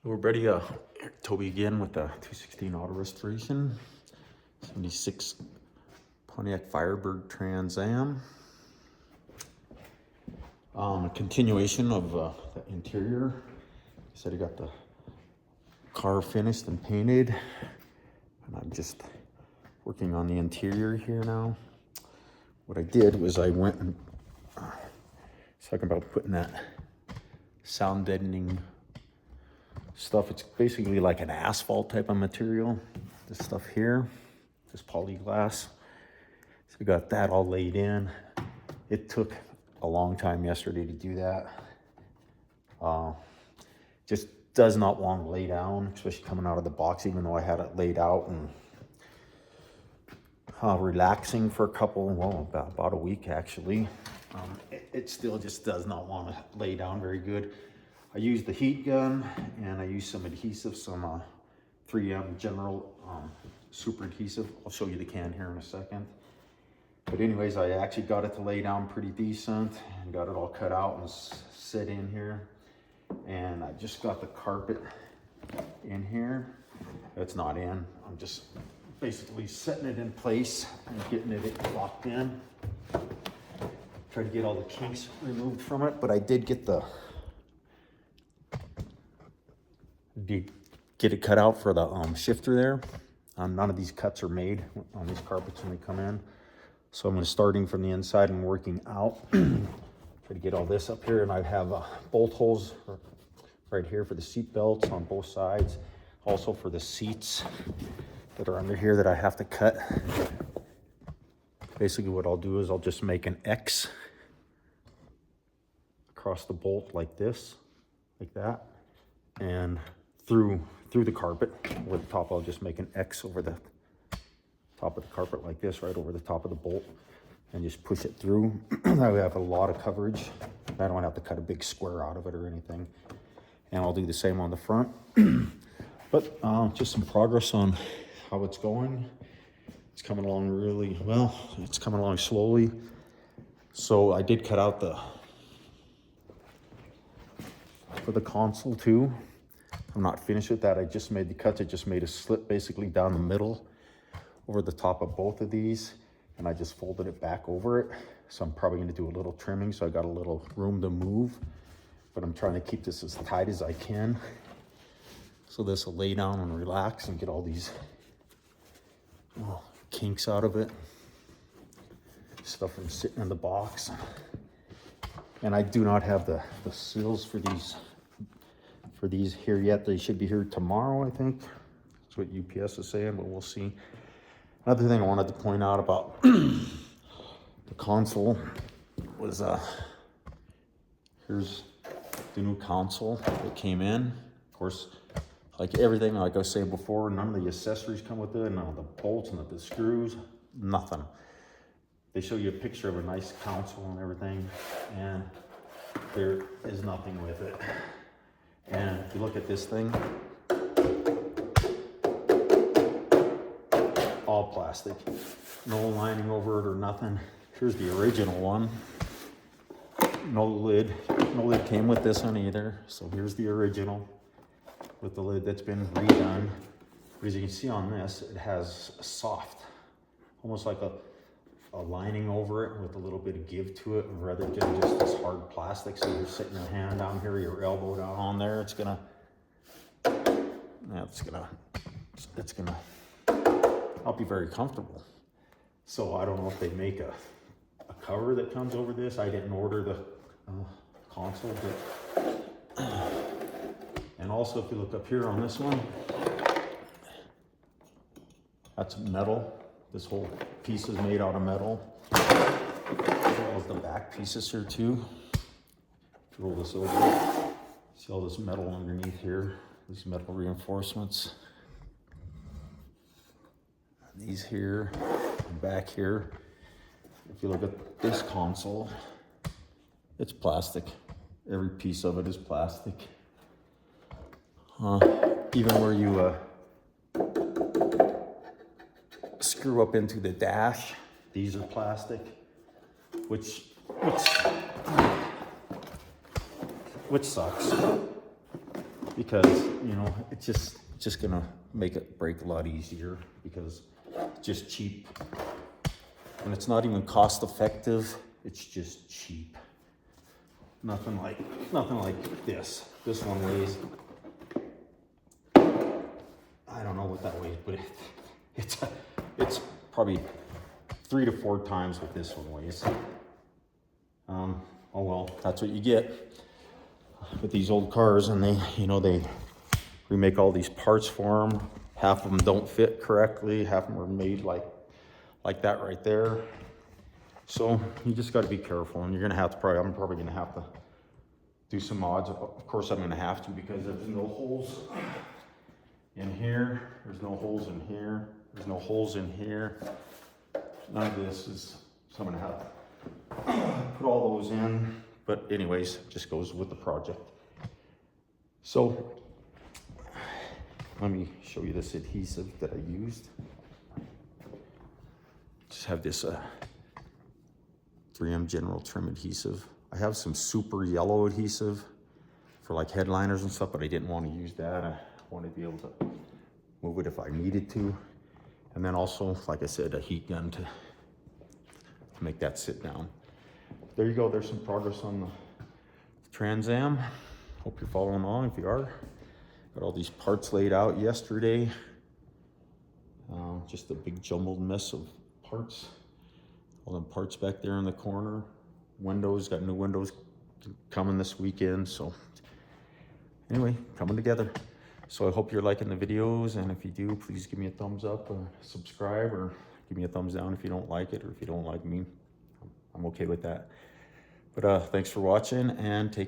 We're ready, Toby again with the 216 auto restoration, 76 Pontiac Firebird Trans Am. A continuation of the interior. He said he got the car finished and painted, and I'm just working on the interior here now. What I did was I went and talking about putting that sound deadening stuff. It's basically like an asphalt type of material. This stuff here, this polyglass. So we got that all laid in. It took a long time yesterday to do that. Just does not want to lay down, especially coming out of the box, even though I had it laid out and relaxing for a couple, well, about a week actually. It still just does not want to lay down very good. I used the heat gun and I used some adhesive, some 3M General super adhesive. I'll show you the can here in a second. But anyways, I actually got it to lay down pretty decent and got it all cut out and set in here. And I just got the carpet in here. It's not in. I'm just basically setting it in place and getting it locked in. Try to get all the kinks removed from it, but I did get get it cut out for the shifter there. None of these cuts are made on these carpets when they come in. So I'm starting from the inside and working out. Try to get all this up here, and I have bolt holes right here for the seat belts on both sides. Also for the seats that are under here that I have to cut. Basically what I'll do is I'll just make an X across the bolt like this, like that, and through the carpet. Over the top, I'll just make an X over the top of the carpet like this, right over the top of the bolt, and just push it through. That way I have a lot of coverage. I don't have to cut a big square out of it or anything. And I'll do the same on the front. But just some progress on how it's going. It's coming along really well. It's coming along slowly. So I did cut out for the console too. I'm not finished with that. I just made the cuts. I just made a slit basically down the middle over the top of both of these, and I just folded it back over it. So I'm probably gonna do a little trimming, so I got a little room to move, but I'm trying to keep this as tight as I can. So this will lay down and relax and get all these kinks out of it. Stuff from sitting in the box. And I do not have the seals for these here yet. They should be here tomorrow, I think. That's what UPS is saying, but we'll see. Another thing I wanted to point out about the console was here's the new console that came in. Of course, like everything, like I was saying before, none of the accessories come with it, none of the bolts, none of the screws, nothing. They show you a picture of a nice console and everything, and there is nothing with it. And if you look at this thing, all plastic, no lining over it or nothing. Here's the original one. No lid came with this one either. So here's the original with the lid that's been redone. But as you can see on this, it has a soft, almost like a lining over it with a little bit of give to it, rather than just this hard plastic. So you're sitting your hand down here, your elbow down on there, it's gonna not be very comfortable. So I don't know if they make a cover that comes over this. I didn't order the console, but and also if you look up here on this one, that's metal. This whole piece is made out of metal. As well as the back pieces here too. Roll this over. See all this metal underneath here. These metal reinforcements. These here and back here. If you look at this console, it's plastic. Every piece of it is plastic. Even where you screw up into the dash, these are plastic, which sucks. because, you know, it's just gonna make it break a lot easier because it's just cheap. And it's not even cost effective, it's just cheap. Nothing like this. This one weighs, I don't know what that weighs, but it's probably 3 to 4 times what this one weighs. Oh well, that's what you get with these old cars, and they, you know, they remake all these parts for them. Half of them don't fit correctly. Half of them are made like that right there. So you just got to be careful, and you're gonna have to I'm probably gonna have to do some mods. Of course, I'm gonna have to, because there's no holes in here. There's no holes in here. There's no holes in here. None of this is. So I'm gonna have to put all those in. But anyways, just goes with the project. So let me show you this adhesive that I used. Just have this 3M General Trim adhesive. I have some super yellow adhesive for like headliners and stuff, but I didn't want to use that. I wanted to be able to move it if I needed to. And then also, like I said, a heat gun to make that sit down. There you go, there's some progress on the Trans Am. Hope you're following along. If you are, got all these parts laid out yesterday. Just a big jumbled mess of parts. All them parts back there in the corner. Windows, got new windows coming this weekend. So anyway, coming together. So I hope you're liking the videos, and if you do, please give me a thumbs up or subscribe, or give me a thumbs down if you don't like it, or if you don't like me. I'm okay with that. But thanks for watching, and take